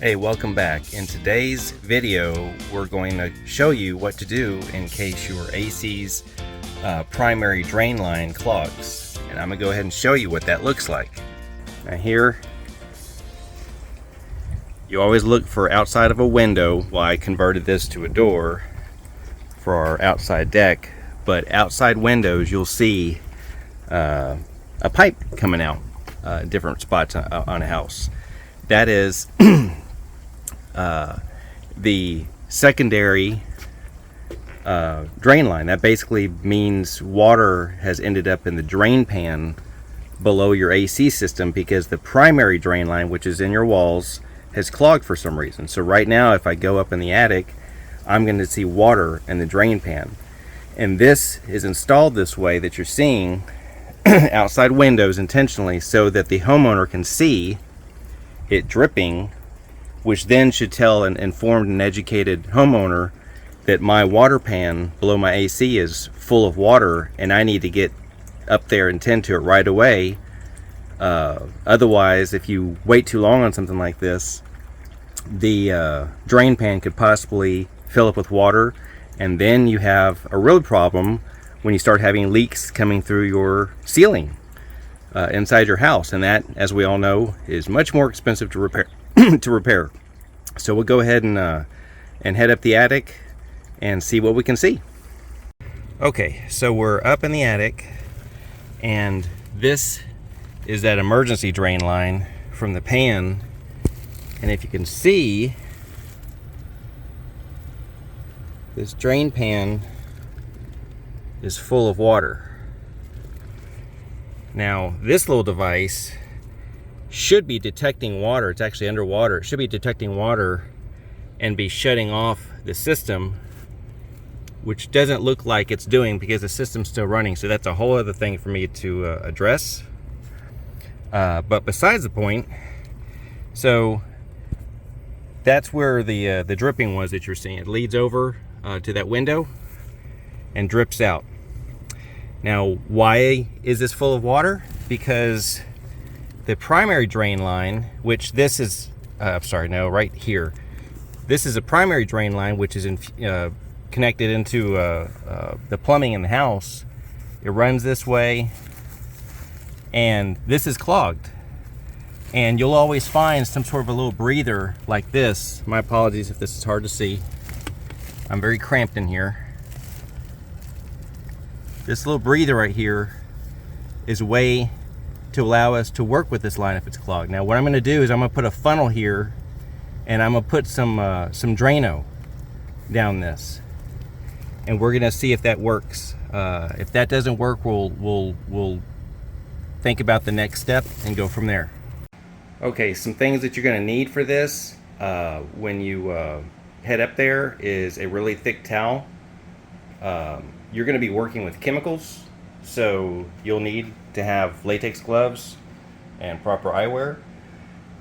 Hey, welcome back. In today's video, we're going to show you what to do in case your AC's primary drain line clogs. And I'm going to go ahead and show you what that looks like. Now here, you always look for outside of a window. Well, I converted this to a door for our outside deck. But outside windows, you'll see a pipe coming out different spots on a house. That is the secondary drain line. That basically means water has ended up in the drain pan below your AC system because the primary drain line, which is in your walls, has clogged for some reason. So right now, if I go up in the attic, I'm going to see water in the drain pan. And this is installed this way that you're seeing outside windows intentionally so that the homeowner can see it dripping, which then should tell an informed and educated homeowner that my water pan below my AC is full of water and I need to get up there and tend to it right away. Otherwise, if you wait too long on something like this, the drain pan could possibly fill up with water, and then you have a real problem when you start having leaks coming through your ceiling inside your house, and that, as we all know, is much more expensive to repair. So we'll go ahead and head up the attic and see what we can see. Okay, so we're up in the attic, and this is that emergency drain line from the pan. And if you can see, this drain pan is full of water. Now, this little device should be detecting water. It's actually underwater. It should be detecting water and be shutting off the system, which doesn't look like it's doing because the system's still running. So that's a whole other thing for me to address. But besides the point, so that's where the dripping was that you're seeing. It leads over to that window and drips out. Now, why is this full of water? Because the primary drain line, which this is, right here. This is a primary drain line, which is connected into the plumbing in the house. It runs this way, and this is clogged. And you'll always find some sort of a little breather like this. My apologies if this is hard to see. I'm very cramped in here. This little breather right here is a way to allow us to work with this line if it's clogged. Now what I'm going to do is I'm going to put a funnel here, and I'm going to put some Drano down this, and we're going to see if that works. If that doesn't work, we'll think about the next step and go from there. Okay, some things that you're going to need for this when you head up there is a really thick towel. You're going to be working with chemicals, so you'll need to have latex gloves and proper eyewear.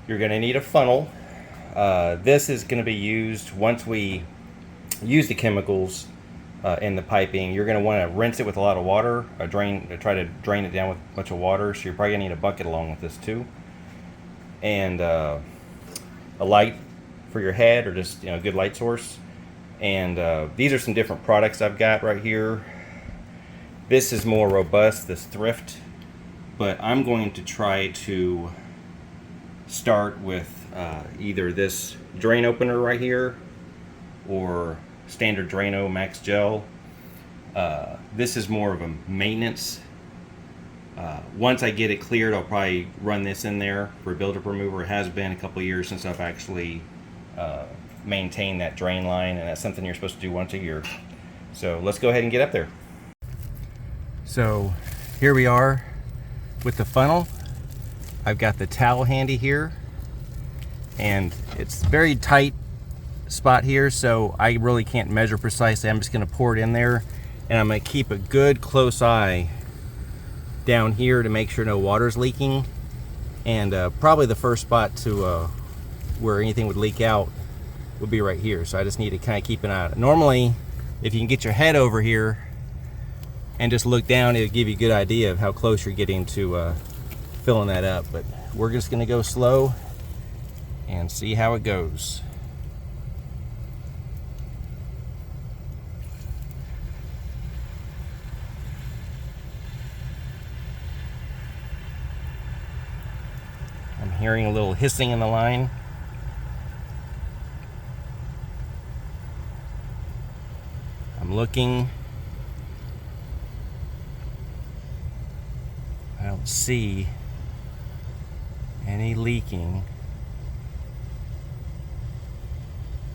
You're going to need a funnel. This is going to be used once we use the chemicals in the piping. You're going to want to rinse it with a lot of water, try to drain it down with a bunch of water, so you're probably going to need a bucket along with this too. And a light for your head, or just a good light source. And these are some different products I've got right here. This is more robust, this Thrift, but I'm going to try to start with either this drain opener right here or standard Drano Max Gel. This is more of a maintenance. Once I get it cleared, I'll probably run this in there for a buildup remover. It has been a couple of years since I've actually maintained that drain line, and that's something you're supposed to do once a year. So let's go ahead and get up there. So here we are with the funnel. I've got the towel handy here, and it's very tight spot here, so I really can't measure precisely. I'm just going to pour it in there, and I'm going to keep a good close eye down here to make sure no water's leaking. And probably the first spot to where anything would leak out would be right here, so I just need to kind of keep an eye on it. Normally, if you can get your head over here and just look down, it'll give you a good idea of how close you're getting to filling that up. But we're just going to go slow and see how it goes. I'm hearing a little hissing in the line. I'm looking. I don't see any leaking.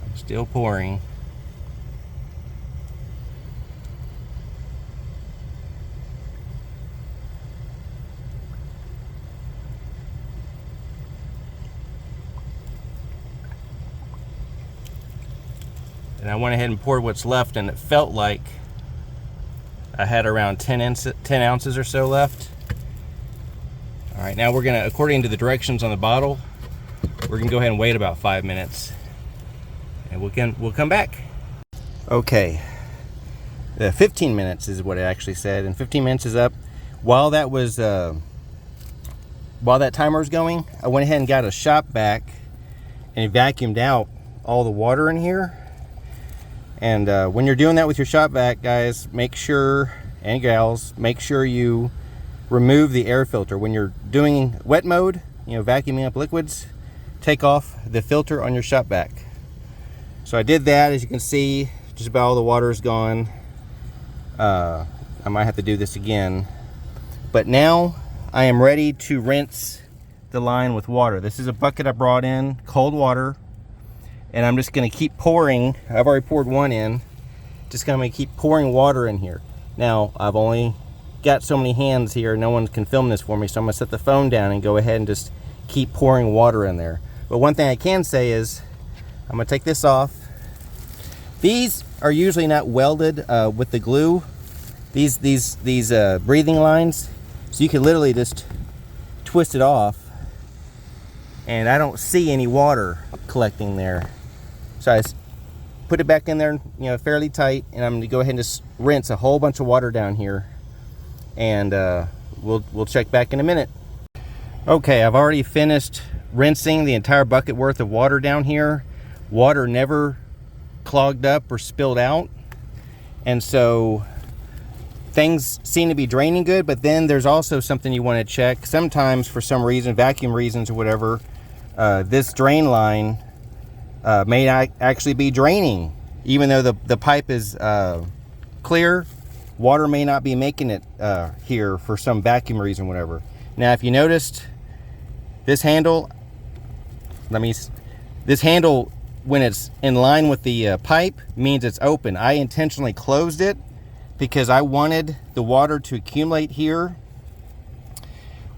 I'm still pouring. And I went ahead and poured what's left, and it felt like I had around 10 ounces or so left. All right, now we're gonna, according to the directions on the bottle, we're gonna go ahead and wait about 5 minutes, and we'll come back. Okay, 15 minutes is what it actually said, and 15 minutes is up. While that timer was going, I went ahead and got a shop vac and vacuumed out all the water in here. And when you're doing that with your shop vac, guys, make sure, and gals, make sure you remove the air filter. When you're doing wet mode, vacuuming up liquids, take off the filter on your shop vac. So I did that. As you can see, just about all the water is gone. I might have to do this again. But now I am ready to rinse the line with water. This is a bucket I brought in, cold water. And I'm just going to keep pouring. I've already poured one in. Just going to keep pouring water in here. Now, I've only got so many hands here. No one can film this for me, so I'm going to set the phone down and go ahead and just keep pouring water in there. But one thing I can say is, I'm going to take this off. These are usually not welded with the glue. These breathing lines. So you can literally just twist it off. And I don't see any water collecting there. So I just put it back in there, fairly tight, and I'm gonna go ahead and just rinse a whole bunch of water down here, and we'll check back in a minute. Okay, I've already finished rinsing the entire bucket worth of water down here. Water never clogged up or spilled out, and so things seem to be draining good. But then there's also something you want to check. Sometimes, for some reason, vacuum reasons or whatever, this drain line may not actually be draining. Even though the pipe is clear, water may not be making it here for some vacuum reason, whatever. Now, if you noticed, this handle, this handle, when it's in line with the pipe, means it's open. I intentionally closed it because I wanted the water to accumulate here.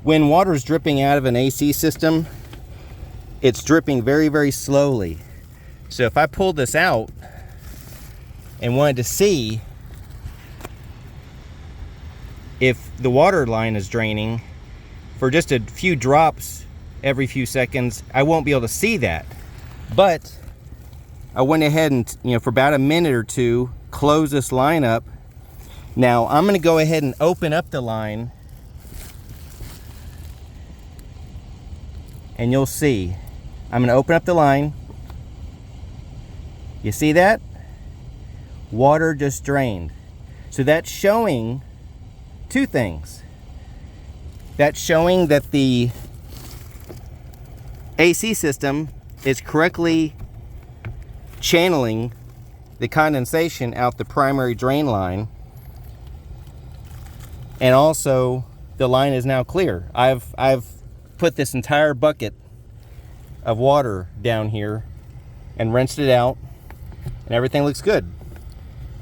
When water is dripping out of an AC system, it's dripping very, very slowly. So if I pulled this out and wanted to see if the water line is draining for just a few drops every few seconds, I won't be able to see that. But I went ahead and, for about a minute or two, close this line up. Now I'm going to go ahead and open up the line, and you'll see. I'm going to open up the line. You see that? Water just drained. So that's showing two things. That's showing that the AC system is correctly channeling the condensation out the primary drain line, and also the line is now clear. I've put this entire bucket of water down here and rinsed it out, and everything looks good.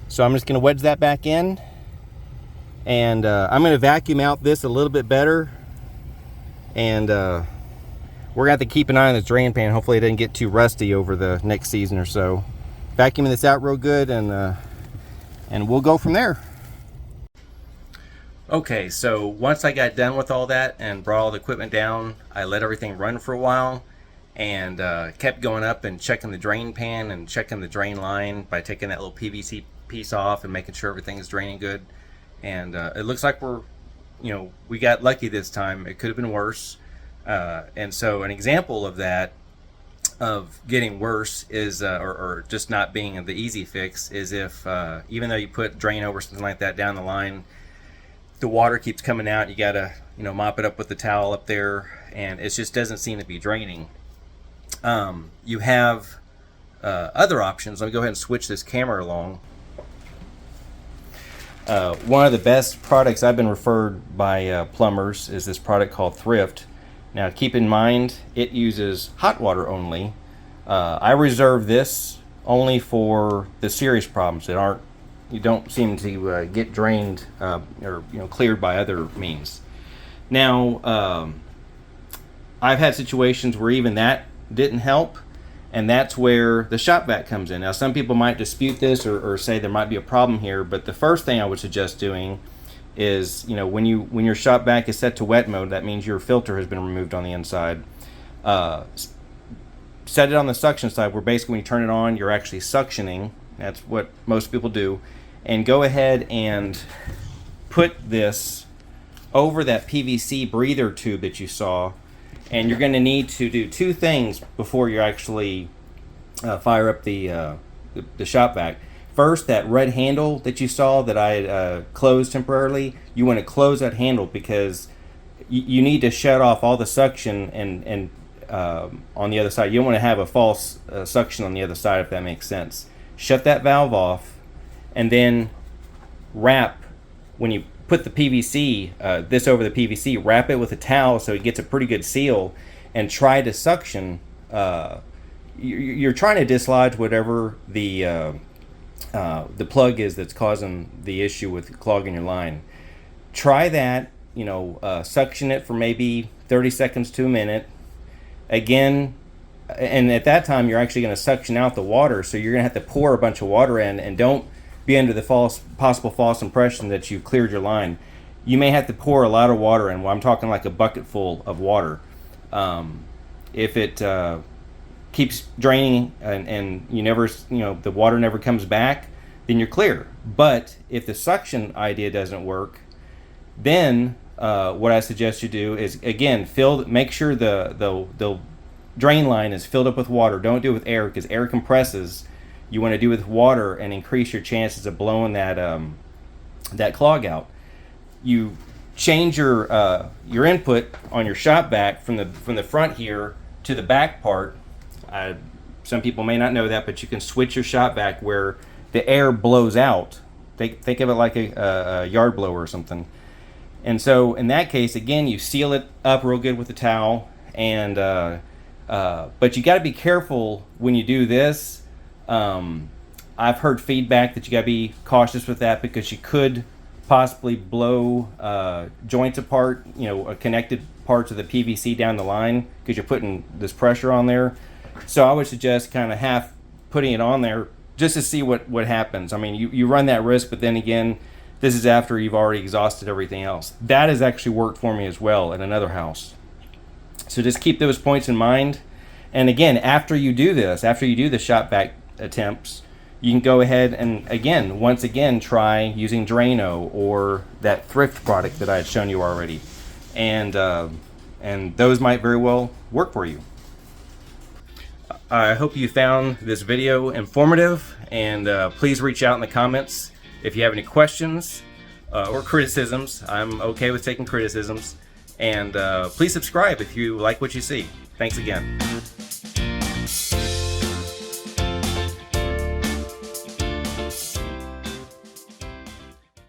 So I'm just going to wedge that back in, and I'm going to vacuum out this a little bit better, and we're going to have to keep an eye on this drain pan. Hopefully it doesn't get too rusty over the next season or so. Vacuuming this out real good, and we'll go from there. Okay, so once I got done with all that and brought all the equipment down, I let everything run for a while, and kept going up and checking the drain pan and checking the drain line by taking that little PVC piece off and making sure everything is draining good. And it looks like we got lucky this time. It could have been worse. And so an example of that, of getting worse is, or just not being the easy fix, is if even though you put Drano or something like that down the line, the water keeps coming out. You gotta, mop it up with the towel up there, and it just doesn't seem to be draining. You have other options. Let me go ahead and switch this camera along. One of the best products I've been referred by plumbers is this product called Thrift. Now keep in mind, it uses hot water only. I reserve this only for the serious problems that you don't seem to get drained or cleared by other means. Now, I've had situations where even that didn't help, and that's where the shop vac comes in. Now, some people might dispute this or say there might be a problem here, but the first thing I would suggest doing is, when your shop vac is set to wet mode, that means your filter has been removed on the inside. Set it on the suction side, where basically when you turn it on, you're actually suctioning. That's what most people do. And go ahead and put this over that PVC breather tube that you saw. And you're going to need to do two things before you actually fire up the shop vac. First, that red handle that you saw that I had closed temporarily, you want to close that handle because you need to shut off all the suction and on the other side. You don't want to have a false suction on the other side, if that makes sense. Shut that valve off, and then wrap, when you put the PVC, this over the PVC, wrap it with a towel so it gets a pretty good seal, and try to suction. You're trying to dislodge whatever the plug is that's causing the issue with clogging your line. Try that, suction it for maybe 30 seconds to a minute. Again, and at that time you're actually going to suction out the water, so you're going to have to pour a bunch of water in, and don't be under the possible false impression that you've cleared your line. You may have to pour a lot of water in. Well, I'm talking like a bucket full of water. If it keeps draining and you never, the water never comes back, then you're clear. But if the suction idea doesn't work, then what I suggest you do is, again, make sure the drain line is filled up with water. Don't do it with air, because air compresses. You want to do it with water and increase your chances of blowing that clog out. You change your input on your shop vac from the front here to the back part. Some people may not know that, but you can switch your shop vac where the air blows out. Think of it like a yard blower or something. And so in that case, again, you seal it up real good with a towel, and but you got to be careful when you do this. I've heard feedback that you got to be cautious with that, because you could possibly blow joints apart, connected parts of the PVC down the line, because you're putting this pressure on there. So I would suggest kind of half putting it on there just to see what happens. I mean, you run that risk, but then again, this is after you've already exhausted everything else. That has actually worked for me as well in another house. So just keep those points in mind. And again, after you do the shop vac attempts, you can go ahead and once again try using Drano or that Thrift product that I had shown you already, and those might very well work for you. I hope you found this video informative, and please reach out in the comments if you have any questions or criticisms. I'm okay with taking criticisms, and please subscribe if you like what you see. Thanks again.